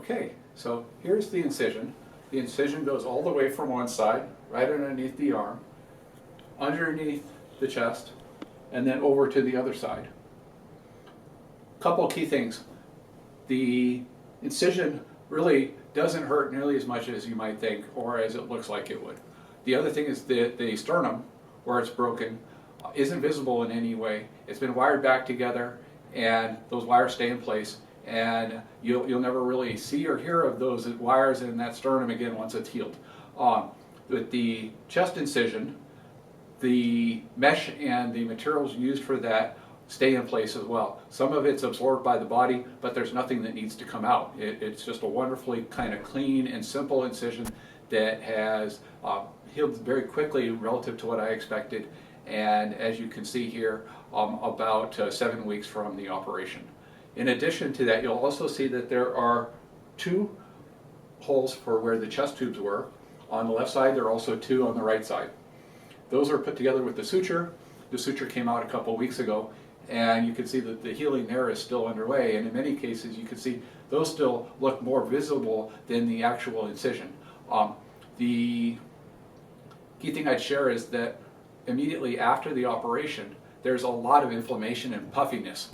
Okay, so here's the incision. The incision goes all the way from one side, right underneath the arm, underneath the chest, and then over to the other side. Couple key things. The incision really doesn't hurt nearly as much as you might think or as it looks like it would. The other thing is that the sternum, where it's broken, isn't visible in any way. It's been wired back together and those wires stay in place, and you'll never really see or hear of those wires in that sternum again once it's healed. With the chest incision, the mesh and the materials used for that stay in place as well. Some of it's absorbed by the body, but there's nothing that needs to come out. It's just a wonderfully kind of clean and simple incision that has healed very quickly relative to what I expected, and as you can see here, about 7 weeks from the operation. In addition to that, you'll also see that there are 2 holes for where the chest tubes were. On the left side, there are also 2 on the right side. Those are put together with the suture. The suture came out a couple weeks ago, and you can see that the healing there is still underway, and in many cases you can see those still look more visible than the actual incision. The key thing I'd share is that immediately after the operation, there's a lot of inflammation and puffiness.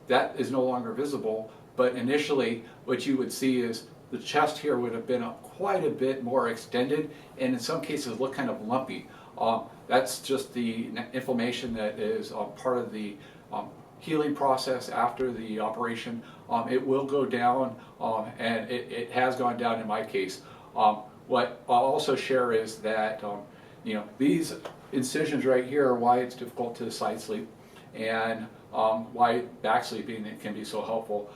That is no longer visible, but initially what you would see is the chest here would have been quite a bit more extended, and in some cases look kind of lumpy. That's just the inflammation that is part of the healing process after the operation. It will go down, and it has gone down in my case. What I'll also share is that these incisions right here are why it's difficult to side sleep, and why back sleeping can be so helpful.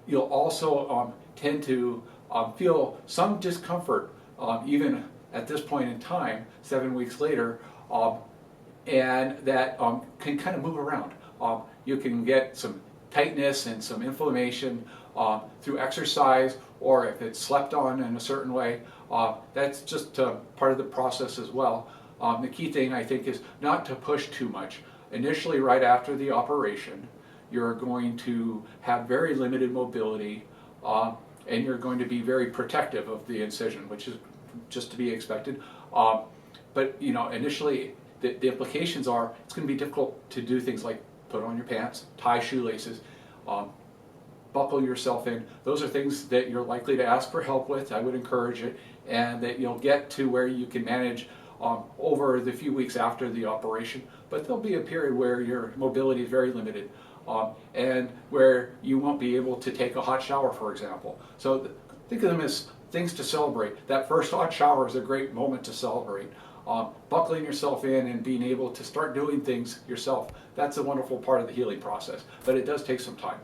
You'll also tend to feel some discomfort even at this point in time, 7 weeks later, and that can kind of move around. You can get some tightness and some inflammation through exercise, or if it's slept on in a certain way. That's just part of the process as well. The key thing, I think, is not to push too much. Initially, right after the operation, you're going to have very limited mobility, and you're going to be very protective of the incision, which is just to be expected. But initially, the implications are it's going to be difficult to do things like put on your pants, tie shoelaces, buckle yourself in. Those are things that you're likely to ask for help with. I would encourage it, and that you'll get to where you can manage over the few weeks after the operation. But there'll be a period where your mobility is very limited, and where you won't be able to take a hot shower, for example. So think of them as things to celebrate. That first hot shower is a great moment to celebrate. Buckling yourself in and being able to start doing things yourself, that's a wonderful part of the healing process, but it does take some time.